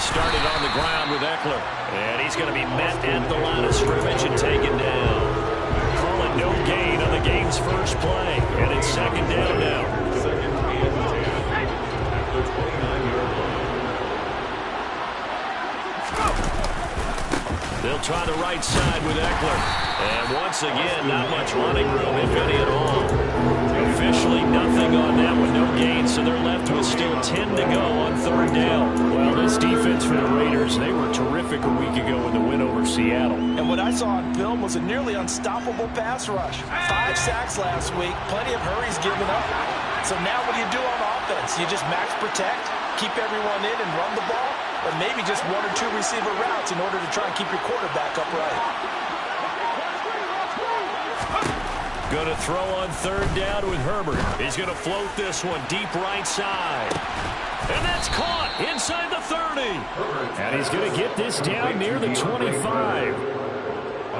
started on the ground with Eckler. And he's going to be met at the line of scrimmage and taken down. Calling no gain on the game's first play. And it's second down now. They'll try the right side with Eckler. And once again, not much running room, if any at all. Officially nothing on that one, no gain, so they're left with still 10 to go on third down. Well, this defense for the Raiders, they were terrific a week ago in the win over Seattle. And what I saw on film was a nearly unstoppable pass rush. 5 sacks last week, plenty of hurries given up. So now what do you do on offense? You just max protect, keep everyone in and run the ball, or maybe just 1 or 2 receiver routes in order to try and keep your quarterback upright. Going to throw on third down with Herbert. He's going to float this one deep right side. And that's caught inside the 30. And he's going to get this down near the 25.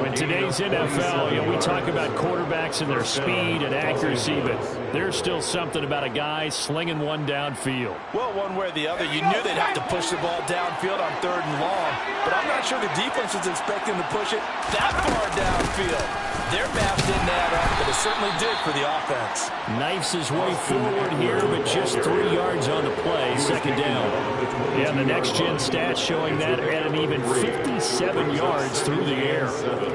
In today's NFL, we talk about quarterbacks and their speed and accuracy, but there's still something about a guy slinging one downfield. Well, one way or the other, you knew they'd have to push the ball downfield on third and long, but I'm not sure the defense was expecting to push it that far downfield. Their math didn't add up, but it certainly did for the offense. Knifes his way forward here, but just 3 yards on the play, second down. Yeah, the next-gen stats showing that at an even 57 yards through the air.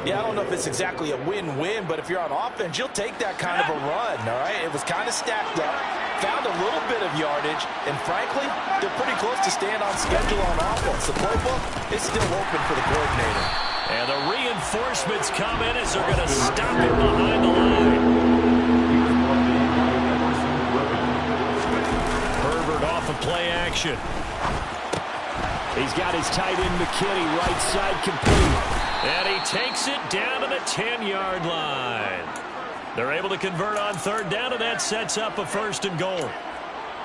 Yeah, I don't know if it's exactly a win-win, but if you're on offense, you'll take that kind of a run, all right? It was kind of stacked up, found a little bit of yardage, and frankly, they're pretty close to staying on schedule on offense. The playbook is still open for the coordinator. And the reinforcements come in as they're going to stop him behind the line. Herbert off of play action. He's got his tight end McKinney right side complete. And he takes it down to the 10-yard line. They're able to convert on third down, and that sets up a first and goal.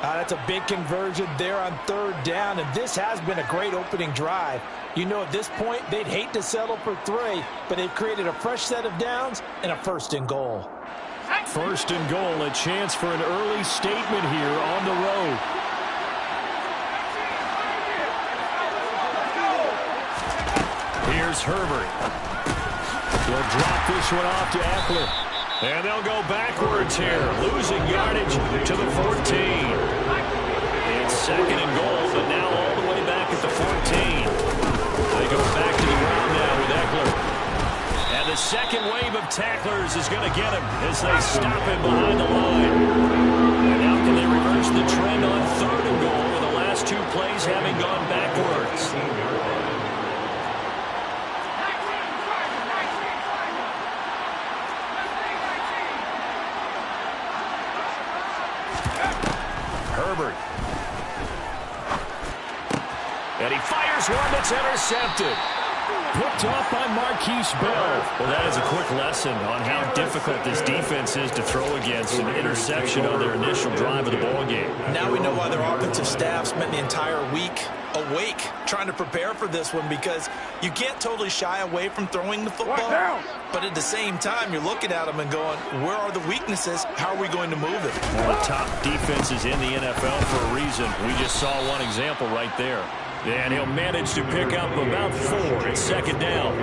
That's a big conversion there on third down, and this has been a great opening drive. You know, at this point, they'd hate to settle for 3, but they've created a fresh set of downs and a first and goal. First and goal, a chance for an early statement here on the road. Here's Herbert. He'll drop this one off to Eckler. And they'll go backwards here, losing yardage to the 14. It's second and goal, but now all the way back at the 14. They go back to the ground now with Eckler. And the second wave of tacklers is going to get him as they stop him behind the line. And now can they reverse the trend on third and goal with the last 2 plays having gone backwards? Herbert. And he fires one that's intercepted. Picked off by Marquise Bell. Well, that is a quick lesson on how difficult this defense is to throw against. An interception on their initial drive of the ballgame. Now we know why their offensive staff spent the entire week awake trying to prepare for this one, because you can't totally shy away from throwing the football. But at the same time, you're looking at them and going, where are the weaknesses? How are we going to move it? One of the top defenses in the NFL for a reason. We just saw one example right there. And he'll manage to pick up about 4 at second down.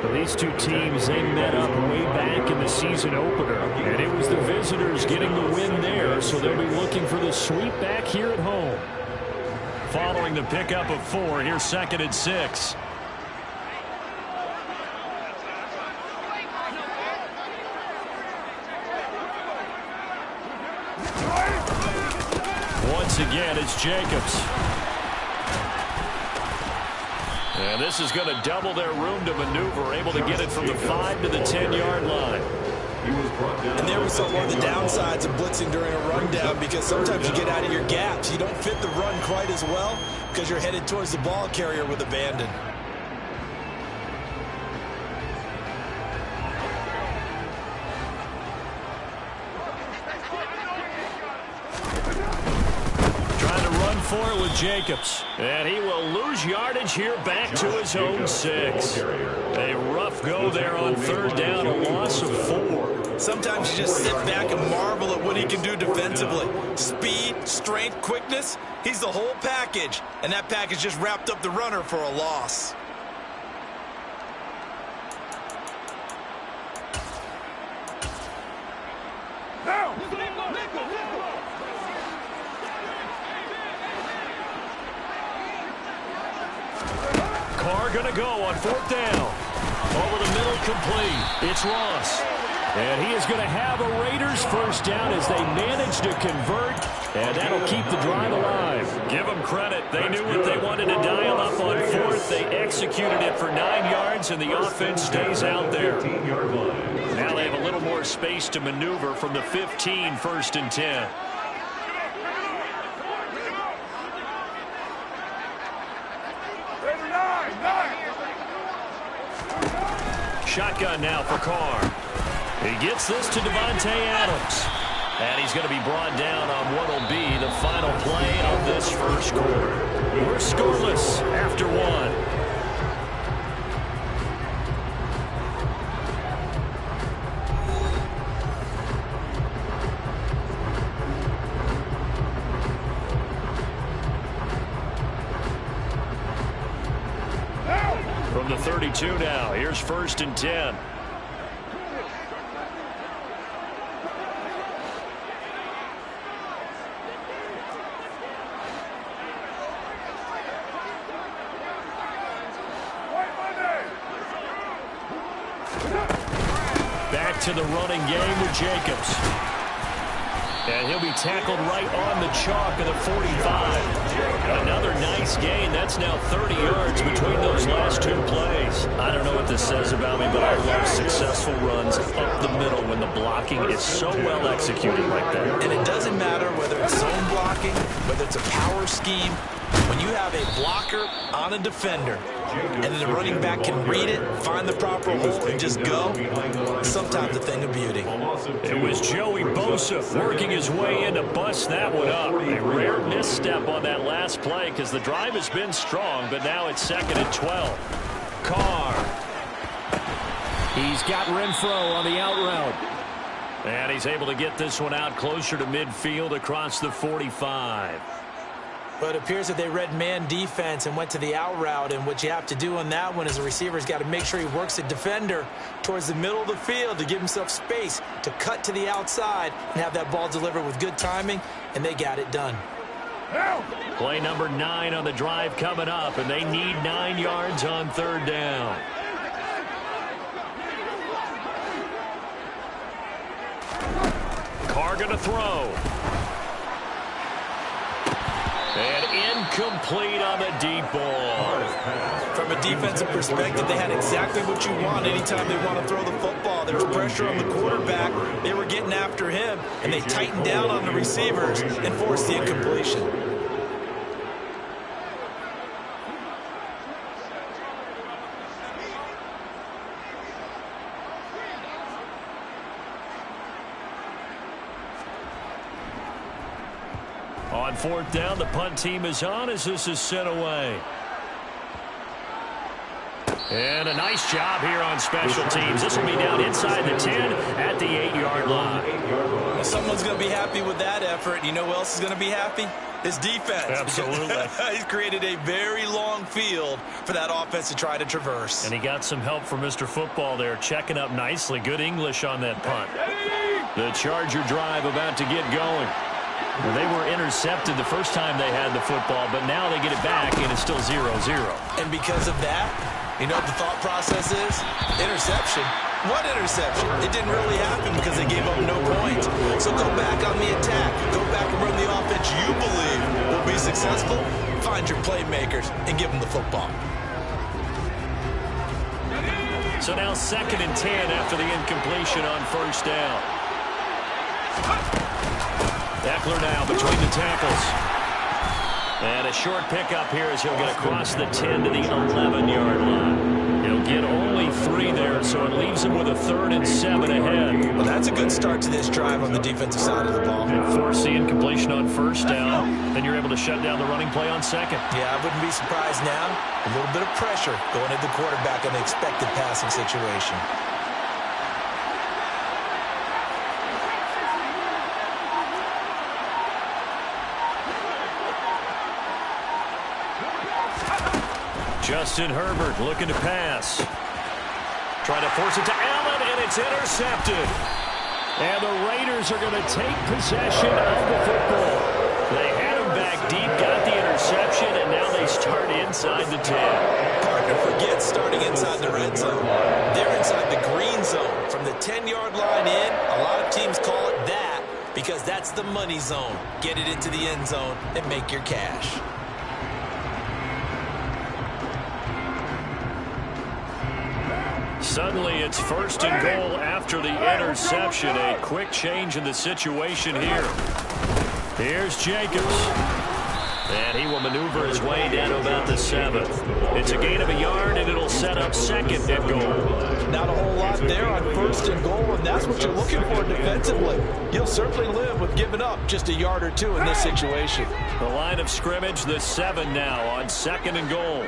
But these two teams, they met up way back in the season opener. And it was the visitors getting the win there, so they'll be looking for the sweep back here at home. Following the pickup of 4, here's second and 6. Once again, it's Jacobs. And this is going to double their room to maneuver, able to get it from the 5 to the 10-yard line. And there we saw one of the downsides of blitzing during a rundown, because sometimes you get out of your gaps. You don't fit the run quite as well because you're headed towards the ball carrier with abandon. For it with Jacobs. And he will lose yardage here back to his own 6. A rough go there on third down, a loss of 4. Sometimes you just sit back and marvel at what he can do defensively. Speed, strength, quickness, he's the whole package. And that package just wrapped up the runner for a loss. Carr going to go on 4th down. Over the middle, complete. It's Ross. And he is going to have a Raiders first down as they manage to convert. And that'll keep the drive alive. Give them credit. They knew what they wanted to dial up on 4th. They executed it for 9 yards, and the offense stays out there. Now they have a little more space to maneuver from the 15, 1st and 10. Shotgun now for Carr. He gets this to Devontae Adams. And he's going to be brought down on what will be the final play of this first quarter. We're scoreless after 1. From the 32 now, here's 1st and 10. Back to the running game with Jacobs. And he'll be tackled right on the chalk of the 45. Another nice gain. That's now 30 yards between those last 2 plays. I don't know what this says about me, but I love successful runs up the middle when the blocking is so well executed like that. And it doesn't matter whether it's zone blocking, whether it's a power scheme. When you have a blocker on a defender, and then the running back can read it, find the proper hole, and just go, it's sometimes a thing of beauty. It was Joey Bosa working his way in to bust that one up. A rare misstep on that last play because the drive has been strong, but now it's 2nd and 12. Carr. He's got Renfro on the out route. And he's able to get this one out closer to midfield across the 45. But it appears that they read man defense and went to the out route. And what you have to do on that one is the receiver's got to make sure he works the defender towards the middle of the field to give himself space to cut to the outside and have that ball delivered with good timing, and they got it done. Play number 9 on the drive coming up, and they need 9 yards on 3rd down. Carr going to throw. And incomplete on the deep ball. From a defensive perspective, they had exactly what you want anytime they want to throw the football. There was pressure on the quarterback. They were getting after him, and they tightened down on the receivers and forced the incompletion. On 4th down, the punt team is on as this is sent away. And a nice job here on special teams. This will be down inside the 10 at the 8-yard line. Well, someone's going to be happy with that effort. You know who else is going to be happy? His defense. Absolutely. He's created a very long field for that offense to try to traverse. And he got some help from Mr. Football there, checking up nicely. Good English on that punt. The Charger drive about to get going. Well, they were intercepted the first time they had the football, but now they get it back, and it's still 0-0. And because of that, you know what the thought process is? Interception. What interception? It didn't really happen because they gave up no points. So go back on the attack. Go back and run the offense you believe will be successful. Find your playmakers and give them the football. So now 2nd and 10 after the incompletion on 1st down. Eckler now between the tackles. And a short pickup here as he'll get across the 10 to the 11-yard line. He'll get only 3 there, so it leaves him with a 3rd and 7 ahead. Well, that's a good start to this drive on the defensive side of the ball. And force the incompletion on 1st down. Then you're able to shut down the running play on 2nd. Yeah, I wouldn't be surprised now. A little bit of pressure going at the quarterback in the expected passing situation. Justin Herbert looking to pass. Trying to force it to Allen, and it's intercepted. And the Raiders are going to take possession of the football. They had him back deep, got the interception, and now they start inside the 10. Partner forgets starting inside the red zone. They're inside the green zone. From the 10-yard line in, a lot of teams call it that because that's the money zone. Get it into the end zone and make your cash. Suddenly, it's 1st and goal after the interception. A quick change in the situation here. Here's Jacobs. And he will maneuver his way down to about the 7th. It's a gain of a yard, and it'll set up 2nd and goal. Not a whole lot there on 1st and goal, and that's what you're looking for defensively. You'll certainly live with giving up just a yard or two in this situation. The line of scrimmage, the 7 now on 2nd and goal.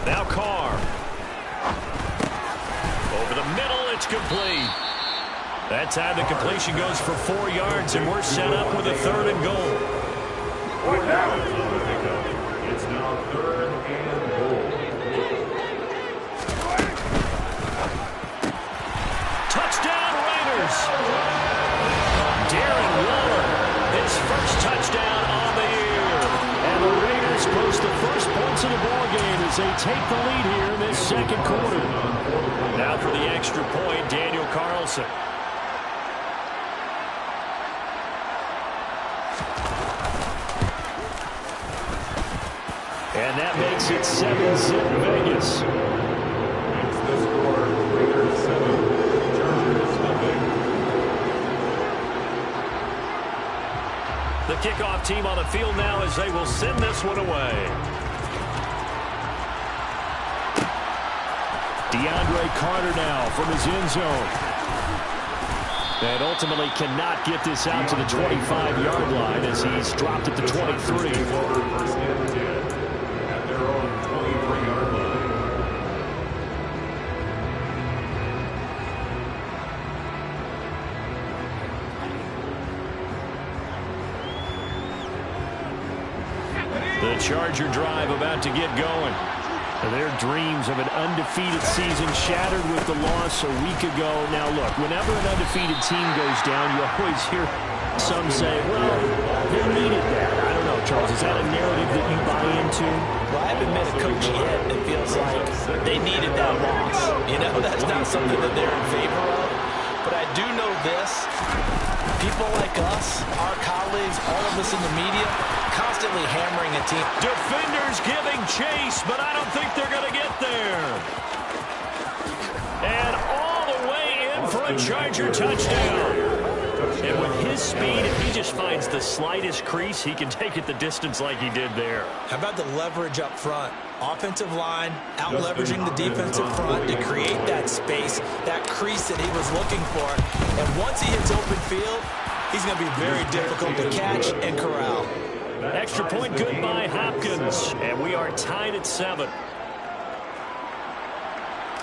Now Carr. Over the middle, it's complete. That time the completion goes for 4 yards, and we're set up with a 3rd and goal. It's now 3rd and goal. Touchdown Raiders. Darren Waller, his first touchdown on the year. And the Raiders post the first points of the ball game as they take the lead here in this 2nd quarter. Now for the extra point, Daniel Carlson. And that makes it 7-zip Vegas. It's the score, Raiders 7, Chargers nothing. The kickoff team on the field now as they will send this one away. DeAndre Carter now from his end zone. And ultimately cannot get this out to the 25-yard line as he's dropped at the 23. First and 10 at their own 23-yard line. The Charger drive about to get going. Their dreams of an undefeated season shattered with the loss a week ago. Now, look, whenever an undefeated team goes down, you always hear some say, well, they needed that. I don't know, Charles, is that a narrative that you buy into? Well, I haven't met a coach yet that feels like they needed that loss. You know, that's not something that they're in favor of. But I do know this. People like us, our colleagues, all of us in the media, constantly hammering a team. Defenders giving chase, but I don't think they're going to get there. And all the way in for a Charger touchdown. And with his speed, if he just finds the slightest crease, he can take it the distance like he did there. How about the leverage up front? Offensive line out-leveraging the defensive front to create that space, that crease that he was looking for. And once he hits open field, he's going to be very difficult to catch and corral. Extra point good by Hopkins. And we are tied at 7.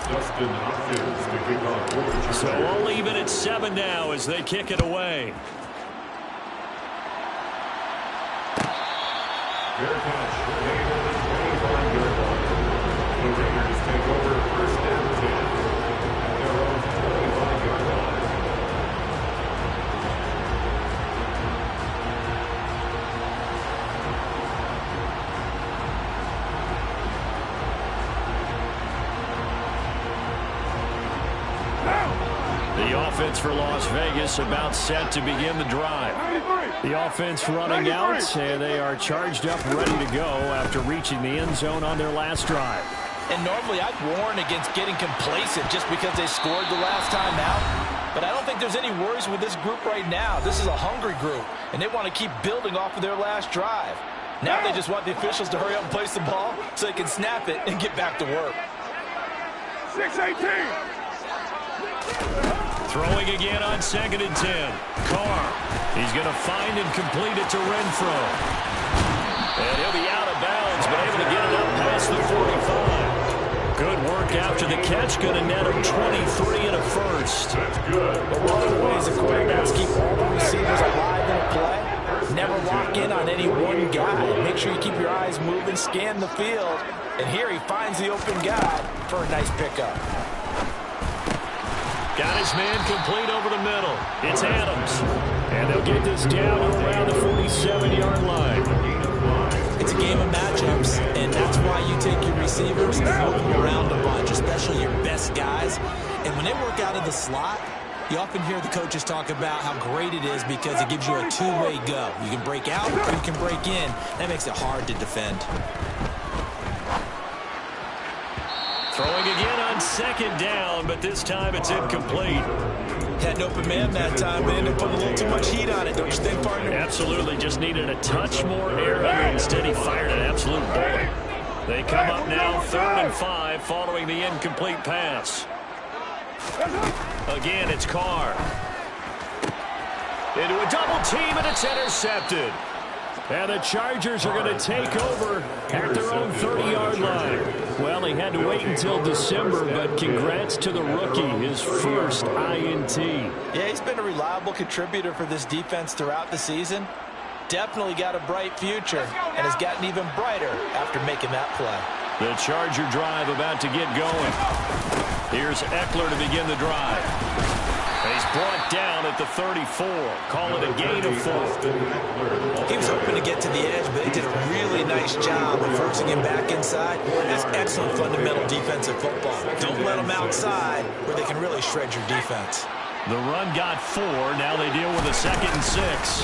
Justin Hopkins to kick off for the Chargers. So we'll leave it at 7 now as they kick it away. Fair catch, made at the 25-yard line. The Raiders take over 1st and 10 at their own 25-yard line. The offense for Las Vegas about set to begin the drive. The offense running out, and they are charged up, ready to go after reaching the end zone on their last drive. And normally I'd warn against getting complacent just because they scored the last time out. But I don't think there's any worries with this group right now. This is a hungry group, and they want to keep building off of their last drive. Now they just want the officials to hurry up and place the ball so they can snap it and get back to work. 6-18. Throwing again on 2nd and 10. Carr. He's going to find and complete it to Renfro. And he'll be out of bounds, but able to get it up past the 45. Good work after the catch. Going to net him 23 and a first. That's good. But one of the ways the quarterbacks keep all the receivers alive in a play, never lock in on any sure you keep your eyes moving, scan the field. And here he finds the open guy for a nice pickup. Got his man complete over the middle. It's Adams. And they'll get this down to around the 47-yard line. It's a game of matchups, and that's why you take your receivers and move them around a bunch, especially your best guys. And when they work out of the slot, you often hear the coaches talk about how great it is because it gives you a two-way go. You can break out or you can break in. That makes it hard to defend. Throwing again on second down, but this time it's incomplete. Had an open man that time, but ended up putting a little too much heat on it, don't you think, partner? Absolutely, just needed a touch more air under. Instead, he fired an absolute bullet. They come up now 3rd and 5 following the incomplete pass. Again, it's Carr. Into a double team, and it's intercepted. And the Chargers are going to take over at their own 30-yard line. Well, he had to wait until December, but congrats to the rookie, his first INT. Yeah, he's been a reliable contributor for this defense throughout the season. Definitely got a bright future and has gotten even brighter after making that play. The Charger drive about to get going. Here's Eckler to begin the drive. He's brought down at the 34. Call it a gain of 4. He was hoping to get to the edge, but he did a really nice job of forcing him back inside. That's excellent fundamental defensive football. Don't let them outside where they can really shred your defense. The run got 4. Now they deal with a 2nd and 6.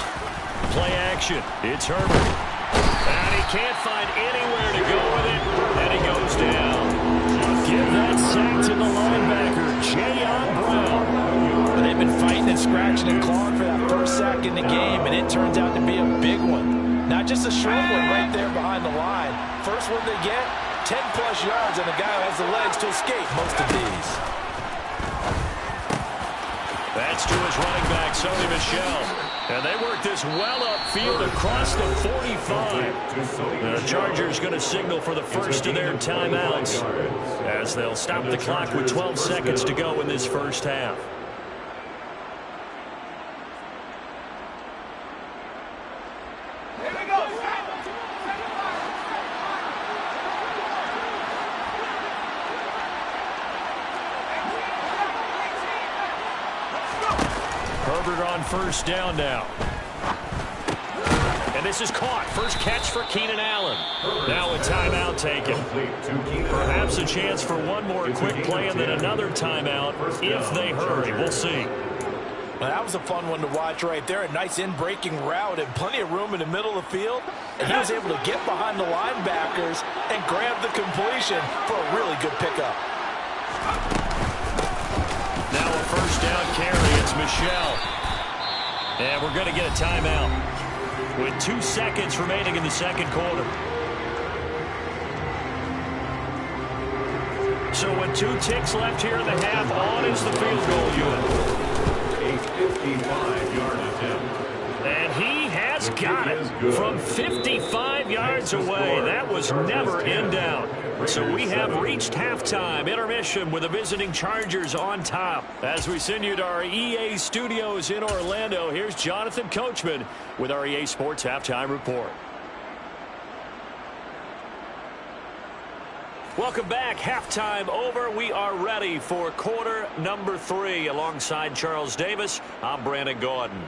Play action. It's Herbert. And he can't find anywhere to go with it. And he goes down. Give that sack to the linebacker, Jayon Brown. They've been fighting and scratching and clawing for that first sack in the game, and it turns out to be a big one. Not just a short one right there behind the line. First one they get, 10-plus yards, and the guy who has the legs to escape most of these. That's to his running back, Sony Michel. And they work this well upfield across the 45. The Chargers going to signal for the first of their timeouts as they'll stop the clock with 12 seconds to go in this first half. Herbert on first down now. And this is caught. First catch for Keenan Allen. Now a timeout taken. Perhaps a chance for one more quick play and then another timeout if they hurry. We'll see. Well, that was a fun one to watch right there. A nice in-breaking route and plenty of room in the middle of the field. And he was able to get behind the linebackers and grab the completion for a really good pickup. Now a first down carry. It's Michel. And we're going to get a timeout with 2 seconds remaining in the second quarter. So with 2 ticks left here in the half, on is the field goal unit. A 55-yard attempt. And he has got it from 55 yards away. That was never in doubt. So we have reached halftime intermission with the visiting Chargers on top. As we send you to our EA studios in Orlando, here's Jonathan Coachman with our EA Sports Halftime Report. Welcome back. Halftime over. We are ready for quarter number 3. Alongside Charles Davis, I'm Brandon Gordon.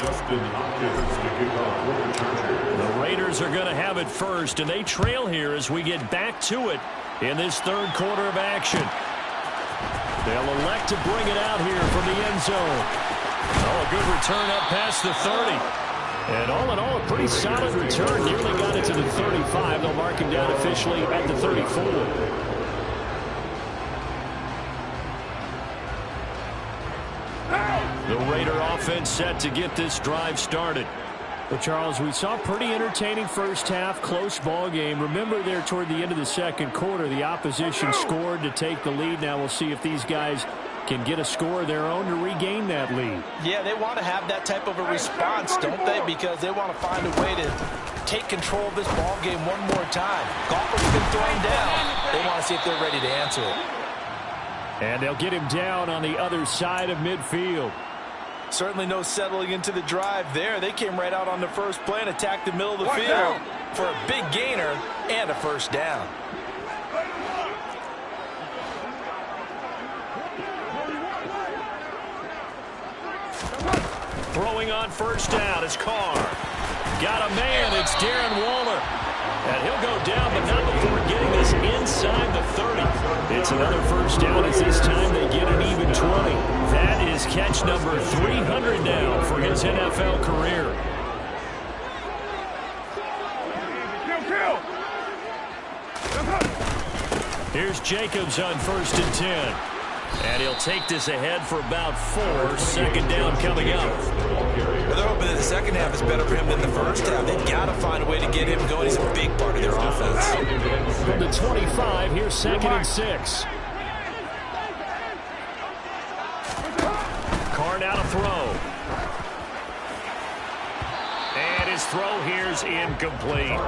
Justin Hopkins to kick off for the Chargers. The Raiders are going to have it first, and they trail here as we get back to it in this third quarter of action. They'll elect to bring it out here from the end zone. Oh, a good return up past the 30. And all in all, a pretty solid return. Nearly got it to the 35. They'll mark him down officially at the 34. The Raider offense set to get this drive started. Well, Charles, we saw a pretty entertaining first half, close ball game. Remember there toward the end of the second quarter, the opposition scored to take the lead. Now we'll see if these guys can get a score of their own to regain that lead. Yeah, they want to have that type of a response, don't they? Because they want to find a way to take control of this ball game one more time. Golfer's been thrown down. They want to see if they're ready to answer it. And they'll get him down on the other side of midfield. Certainly no settling into the drive there. They came right out on the first play and attacked the middle of the field for a big gainer and a first down. Throwing on first down is Carr. Got a man. It's Darren Waller. And he'll go down, but not before getting this inside the 30. It's another first down as this time they get an even 20. That is catch number 300 now for his NFL career. Here's Jacobs on 1st and 10. And he'll take this ahead for about 4. Second down coming up. Well, they're hoping that the second half is better for him than the first half. They've got to find a way to get him going. He's a big part of their offense. From the 25, here's 2nd and 6. Carr now to throw. And his throw here's incomplete.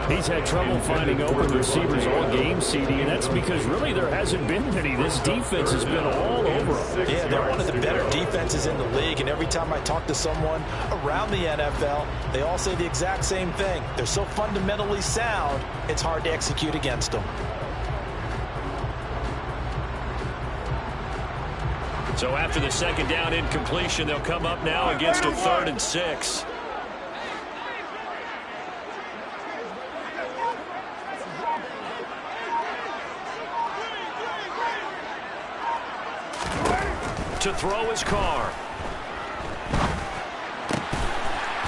He's had trouble finding open receivers all game, CD, and that's because really there hasn't been many. This defense has been all over them. Yeah, they're one of the better defenses in the league, and every time I talk to someone around the NFL, they all say the exact same thing. They're so fundamentally sound, it's hard to execute against them. So after the second down incompletion, they'll come up now against a 3rd and 6. To throw is Carr.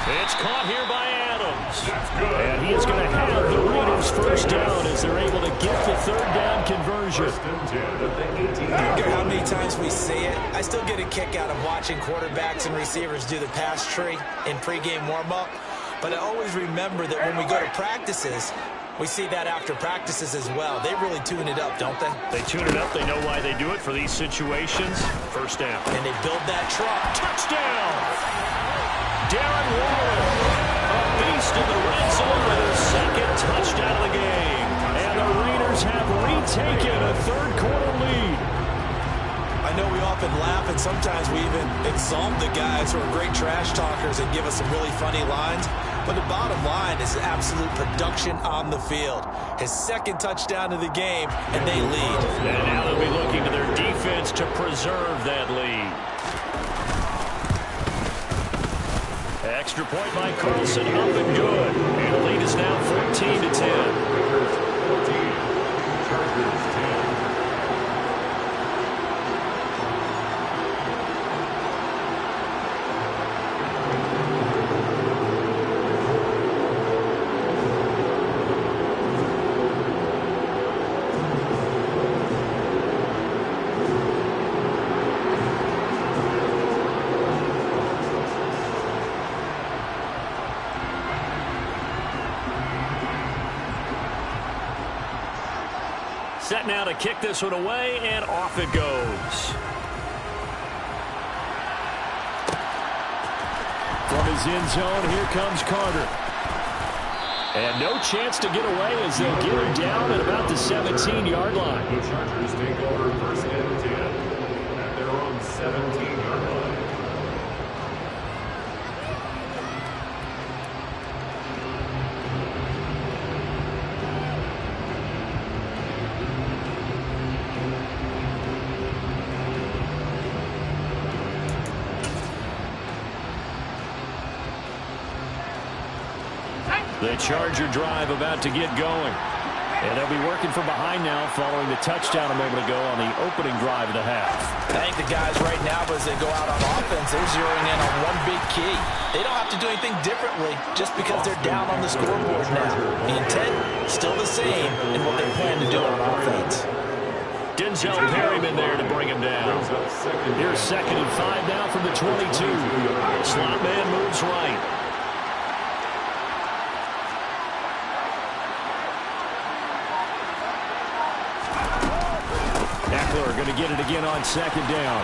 It's caught here by Adams. And he is going to have the Raiders first down as they're able to get the 3rd down conversion. I don't care how many times we see it, I still get a kick out of watching quarterbacks and receivers do the pass tree in pregame warm-up. But I always remember that when we go to practices, we see that after practices as well. They really tune it up, don't they? They tune it up. They know why they do it for these situations. First down. And they build that truck. Touchdown! Darren Waller, a beast in the red zone with his 2nd touchdown of the game. And the Raiders have retaken a 3rd quarter lead. I know we often laugh and sometimes we even exalt the guys who are great trash talkers and give us some really funny lines. But the bottom line is absolute production on the field. His 2nd touchdown of the game, and they lead. And now they'll be looking to their defense to preserve that lead. Extra point by Carlson, up and good. And the lead is now 14-10. Chargers 10. Set now to kick this one away, and off it goes. From his end zone, here comes Carter. And no chance to get away as they'll get him down at about the 17-yard line. The Chargers take over 1st and 10 at their own 17-yard line. The Charger drive about to get going. And they'll be working from behind now following the touchdown a moment ago on the opening drive of the half. I think the guys right now, as they go out on offense, they're zeroing in on one big key. They don't have to do anything differently just because they're down on the scoreboard now. The intent, still the same in what they plan to do on offense. Denzel Perryman there to bring him down. Here's 2nd and 5 now from the 22. Slot man moves right. Going to get it again on 2nd down.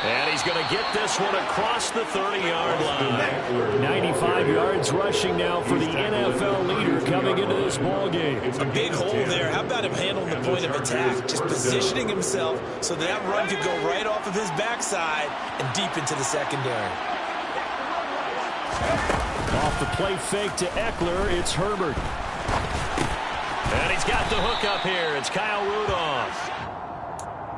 And he he's going to get this one across the 30-yard line. 95 yards rushing now for the NFL leader coming into this ball game. A big hole there. How about him handling the point of attack? Just positioning himself so that run could go right off of his backside and deep into the secondary. Off the play fake to Eckler, it's Herbert. And he's got the hook up here. It's Kyle Rudolph.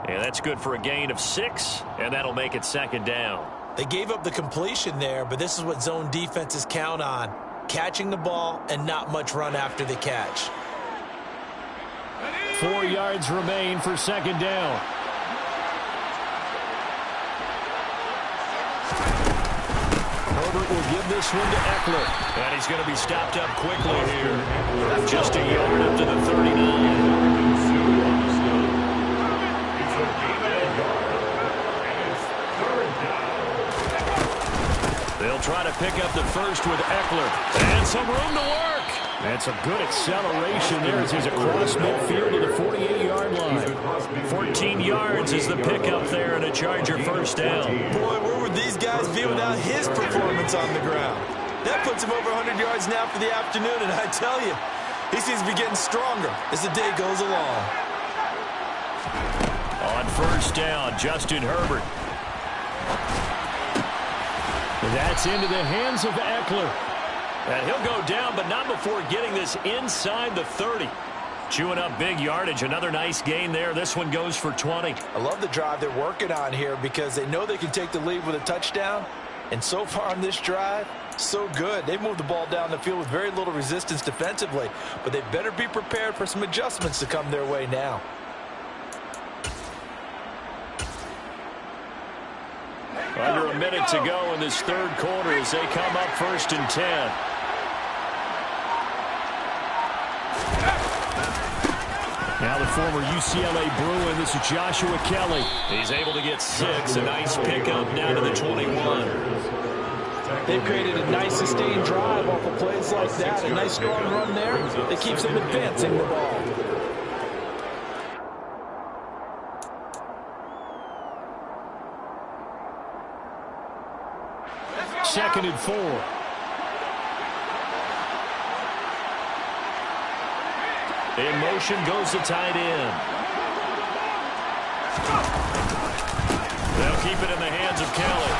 And that's good for a gain of 6, and that'll make it 2nd down. They gave up the completion there, but this is what zone defenses count on. Catching the ball and not much run after the catch. 4 yards remain for 2nd down. Herbert will give this one to Eckler. And he's going to be stopped up quickly here. Just a yard up to the 39. They'll try to pick up the first with Eckler. And some room to work. That's a good acceleration there as he's across midfield to the 48-yard line. 14 yards is the pickup there and a Charger first down. Boy, where would these guys be without his performance on the ground? That puts him over 100 yards now for the afternoon, and I tell you, he seems to be getting stronger as the day goes along. On first down, Justin Herbert. That's into the hands of Eckler. And he'll go down, but not before getting this inside the 30. Chewing up big yardage. Another nice gain there. This one goes for 20. I love the drive they're working on here because they know they can take the lead with a touchdown. And so far on this drive, so good. They've moved the ball down the field with very little resistance defensively. But they better be prepared for some adjustments to come their way now. Under a minute to go in this 3rd quarter as they come up 1st and 10. Now the former UCLA Bruin, this is Joshua Kelly. He's able to get 6, a nice pickup down to the 21. They've created a nice sustained drive off of plays like that. A nice strong run there that keeps them advancing the ball. Second and 4. In motion goes the tight end. They'll keep it in the hands of Kelly.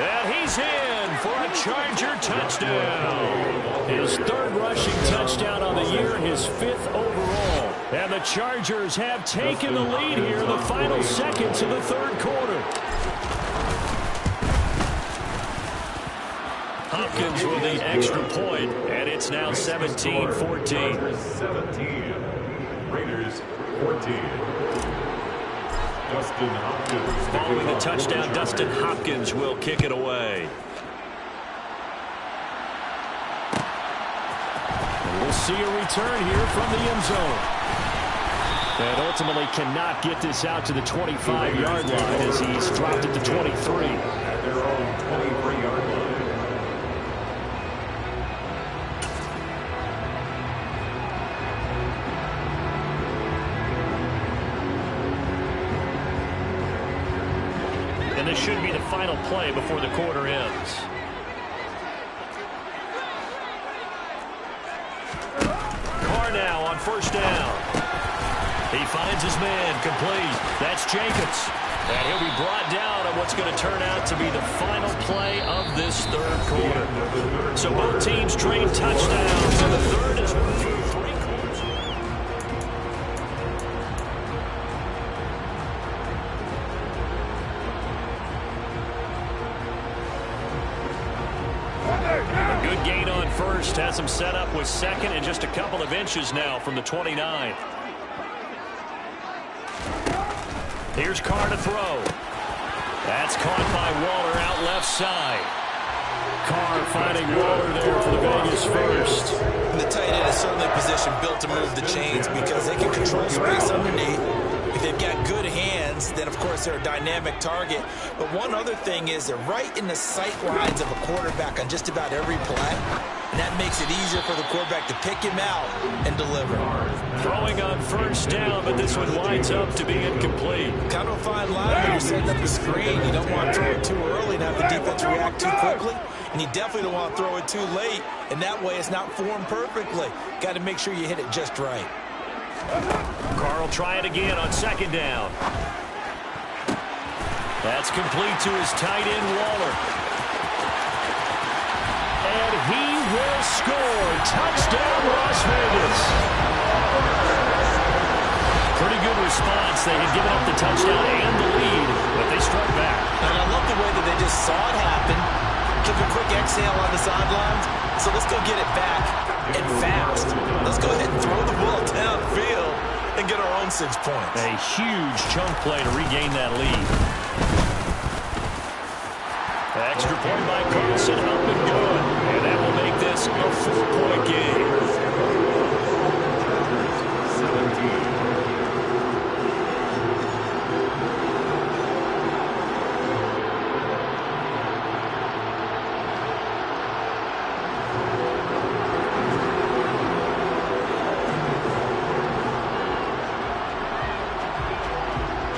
And he's in for a Charger touchdown. His 3rd rushing touchdown on the year, his 5th overall. And the Chargers have taken the lead here in the final seconds of the 3rd quarter. Hopkins with the extra point, and it's now 17-14. 17, Raiders 14. Dustin Hopkins. Following the touchdown, Dustin Hopkins will kick it away. And we'll see a return here from the end zone. And ultimately cannot get this out to the 25-yard line as he's dropped at the 23. At their own 23-yard line. And this should be the final play before the quarter ends. Carr now on first down. He finds his man complete. That's Jacobs. And he'll be brought down on what's going to turn out to be the final play of this 3rd quarter. So both teams trade touchdowns, and the 3rd is 3 quarters. A good gain on first. Has him set up with 2nd and just a couple of inches now from the 29. Here's Carr to throw. That's caught by Waller out left side. Carr finding Waller there for the Vegas first. And the tight end is certainly a position built to move the chains because they can control space underneath. If they've got good hands, then of course they're a dynamic target. But one other thing is they're right in the sight lines of a quarterback on just about every play. And that makes it easier for the quarterback to pick him out and deliver. Throwing on first down, but this one winds up to be incomplete. Kind of a fine line setting up the screen. You don't want to throw it too early and have the defense react too quickly. And you definitely don't want to throw it too late. And that way it's not formed perfectly. Got to make sure you hit it just right. Carl try it again on second down. That's complete to his tight end, Waller. And he will score. Touchdown, Las Vegas. Pretty good response. They had given up the touchdown and the lead, but they struck back. And I love the way that they just saw it happen. Took a quick exhale on the sidelines. So let's go get it back and fast. Let's go ahead and throw the ball downfield and get our own 6 points. A huge chunk play to regain that lead. Extra point by Carlson, up and good. And that will make this a 4-point game. 17.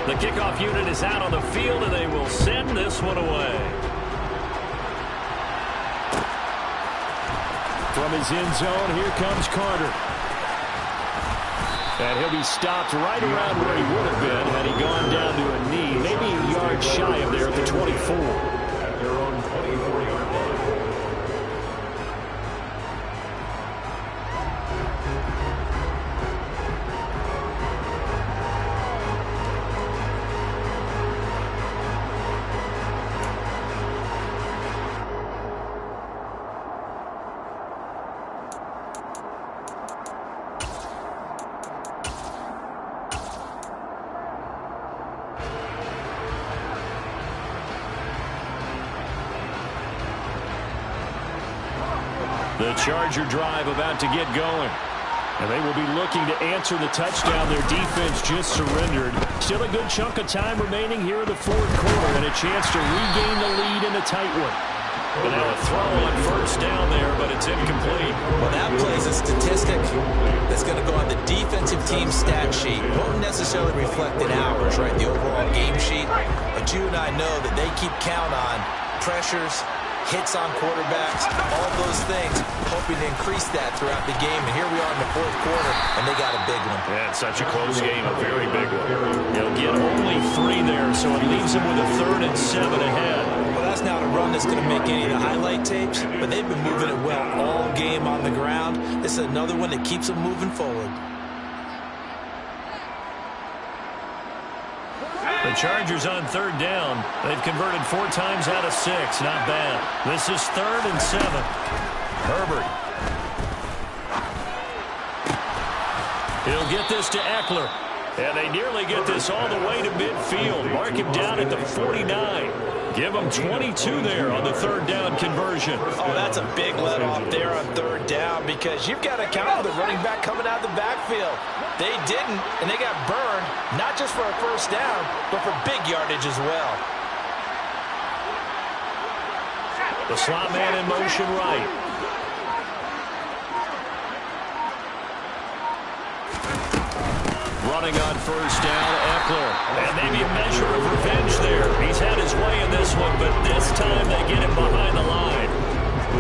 The kickoff unit is out on the field, and they will send this one away. From his end zone, here comes Carter. And he'll be stopped right around where he would have been had he gone down to a knee, maybe a yard shy of there at the 24. At their own 24-yard line. The Charger drive about to get going. And they will be looking to answer the touchdown their defense just surrendered. Still a good chunk of time remaining here in the fourth quarter and a chance to regain the lead in a tight one. And now a throw on first down there, but it's incomplete. Well, that plays a statistic that's going to go on the defensive team stat sheet. Won't necessarily reflect in ours, right, the overall game sheet. But you and I know that they keep count on pressures, hits on quarterbacks, all those things, hoping to increase that throughout the game. And here we are in the fourth quarter, and they got a big one. Yeah, it's such a close game, a very big one. They'll get only 3 there, so it leaves them with a 3rd and 7 ahead. Well, that's not a run that's going to make any of the highlight tapes, but they've been moving it well all game on the ground. This is another one that keeps them moving forward. The Chargers on 3rd down. They've converted 4 times out of 6. Not bad. This is 3rd and 7. Herbert. He'll get this to Eckler. And they nearly get this all the way to midfield. Mark him down at the 49. Give him 22 there on the 3rd down conversion. Oh, that's a big let-off there on 3rd down because you've got to count the running back coming out of the backfield. They didn't, and they got burned, not just for a first down, but for big yardage as well. The slot man in motion right. Running on first down, Eckler. And maybe a measure of revenge there. He's had his way in this one, but this time they get him behind the line.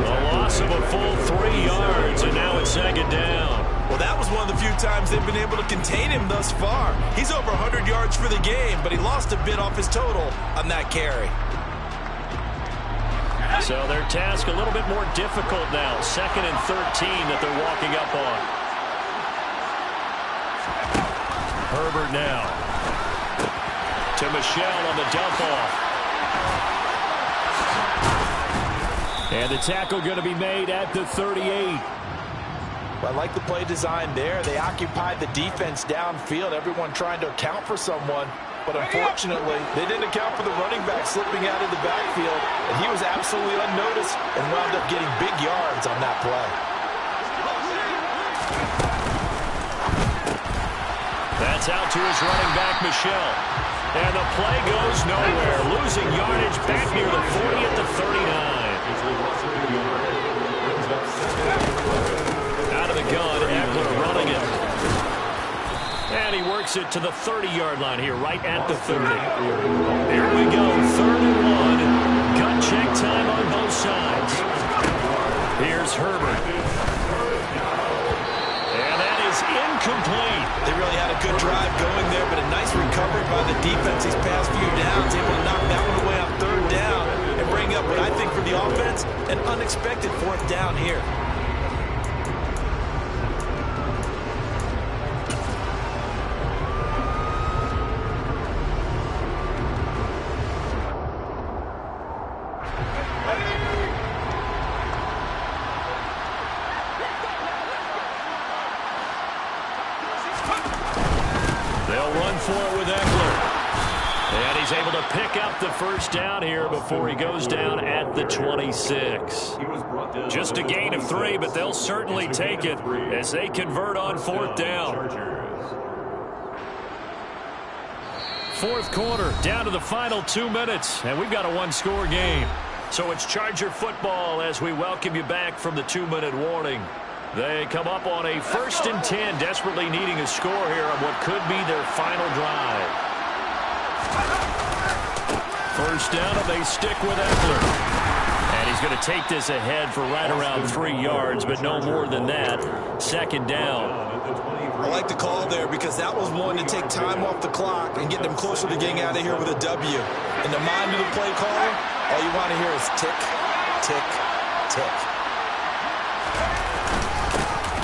A loss of a full 3 yards, and now it's 2nd down. Well, that was one of the few times they've been able to contain him thus far. He's over 100 yards for the game, but he lost a bit off his total on that carry. So their task a little bit more difficult now. 2nd and 13 that they're walking up on. Herbert now. To Michelle on the dump-off. And the tackle going to be made at the 38. Well, I like the play design there. They occupied the defense downfield, everyone trying to account for someone. But unfortunately, they didn't account for the running back slipping out of the backfield, and he was absolutely unnoticed and wound up getting big yards on that play. That's out to his running back, Michelle. And the play goes nowhere. Losing yardage back near the 40 at the 39. Out of the gun, Eckler running it. And he works it to the 30-yard line here, right at the 30. Here we go, 3rd and 1. Gut check time on both sides. Here's Herbert. And that is incomplete. They really had a good drive going there, but a nice recovery by the defense these past few downs, able to knock that one away on 3rd down and bring up what I think for the offense, an unexpected 4th down here. Able to pick up the 1st down here before he goes down at the 26. Just a gain of 3, but they'll certainly take it as they convert on 4th down. 4th quarter, down to the final 2 minutes, and we've got a 1-score game. So it's Charger football as we welcome you back from the 2-minute warning. They come up on a 1st and 10, desperately needing a score here on what could be their final drive. 1st down, and they stick with Eckler. And he's going to take this ahead for right around 3 yards, but no more than that. 2nd down. I like the call there because that was one to take time off the clock and get them closer to getting out of here with a W. In the mind of the play caller, all you want to hear is tick, tick, tick.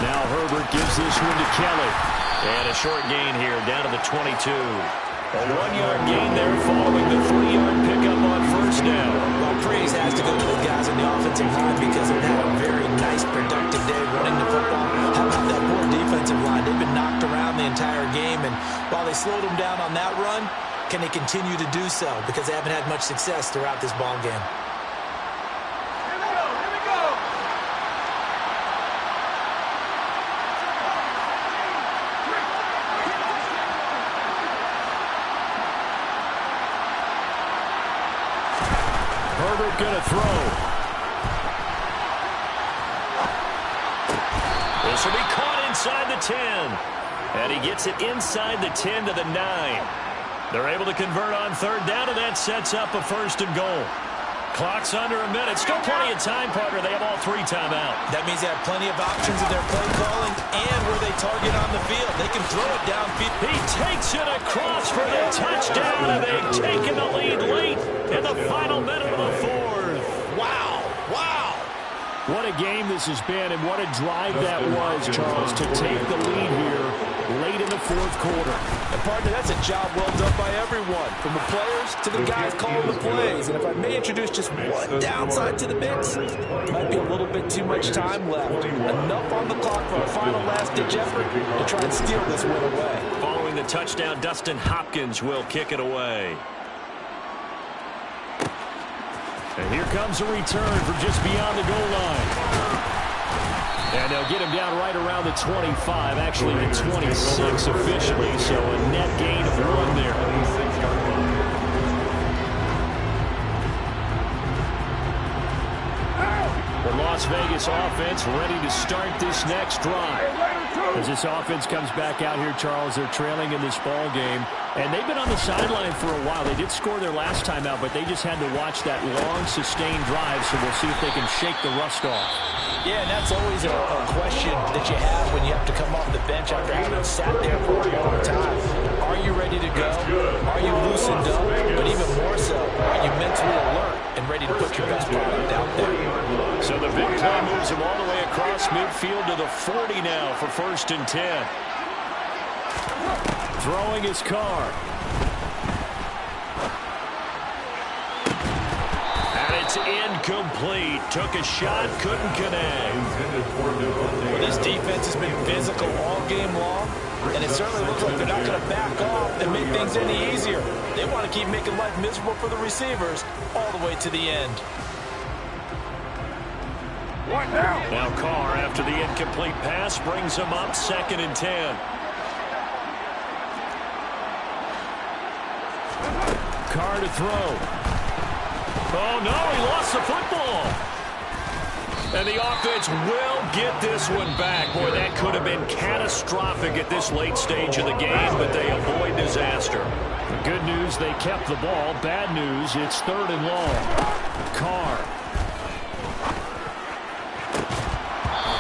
Now Herbert gives this one to Kelly. And a short gain here down to the 22. A 1-yard gain there following the 3-yard pickup on 1st down. Well, praise has to go to the guys on the offensive line because they've had a very nice, productive day running the football. How about that poor defensive line? They've been knocked around the entire game, and while they slowed them down on that run, can they continue to do so? Because they haven't had much success throughout this ball game. Herbert going to throw. This will be caught inside the 10. And he gets it inside the 10 to the 9. They're able to convert on 3rd down, and that sets up a 1st and goal. Clock's under a minute. Still plenty of time, partner. They have all 3 timeouts. That means they have plenty of options in their play calling and where they target on the field. They can throw it downfield. He takes it across for the touchdown, and they've taken the lead late in the final minute of the 4th. Wow. Wow. What a game this has been, and what a drive that was, Charles, to take the lead here late in the 4th quarter. And partner, that's a job well done by everyone, from the players to the guys calling the plays. And if I may introduce just one downside to the mix, might be a little bit too much time left. Enough on the clock for a final last-ditch effort to try and steal this win away. Following the touchdown, Dustin Hopkins will kick it away. And here comes a return from just beyond the goal line. And they'll get him down right around the 25, actually the 26 officially, so a net gain of 1 there. The Las Vegas offense ready to start this next drive. As this offense comes back out here, Charles, they're trailing in this ball game. And they've been on the sideline for a while. They did score their last time out, but they just had to watch that long, sustained drive, so we'll see if they can shake the rust off. Yeah, and that's always a question that you have when you have to come off the bench after having sat there for a long time. Are you ready to go? Are you loosened up? But even more so, are you mentally alert and ready to put your best product out there? So the big play moves him all the way across midfield to the 40 now for 1st and 10. Throwing his car. And it's incomplete. Took a shot, couldn't connect. Well, this defense has been physical all game long, and it certainly looks like they're not going to back off and make things any easier. They want to keep making life miserable for the receivers all the way to the end. What now? Now Carr, after the incomplete pass, brings him up 2nd and 10. Carr to throw. Oh, no, he lost the football. And the offense will get this one back. Boy, that could have been catastrophic at this late stage of the game, but they avoid disaster. The good news, they kept the ball. Bad news, it's 3rd and long. Carr.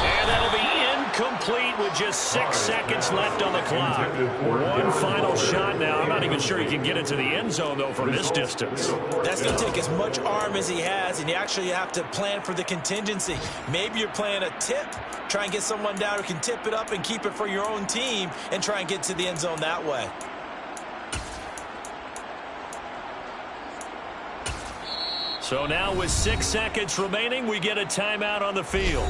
And that'll be incomplete with just 6 seconds left on the clock. One final shot now. I'm not even sure he can get into the end zone, though, from this distance. That's going to take as much arm as he has, and you actually have to plan for the contingency. Maybe you're playing a tip. Try and get someone down who can tip it up and keep it for your own team and try and get to the end zone that way. So now with 6 seconds remaining, we get a timeout on the field.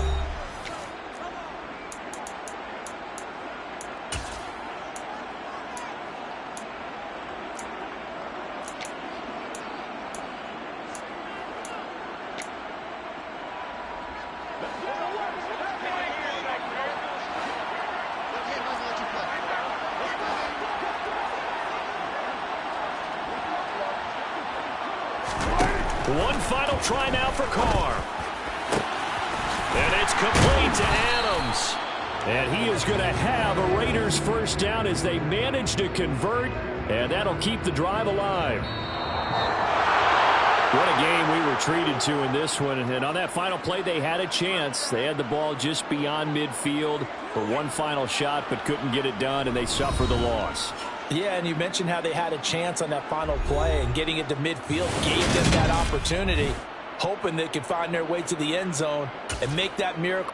One final try now for Carr. And it's complete to Adams. And he is going to have a Raiders first down as they manage to convert, and that'll keep the drive alive. What a game we were treated to in this one. And on that final play, they had a chance. They had the ball just beyond midfield for one final shot, but couldn't get it done, and they suffer the loss. Yeah, and you mentioned how they had a chance on that final play, and getting it to midfield gave them that opportunity, hoping they could find their way to the end zone and make that miracle.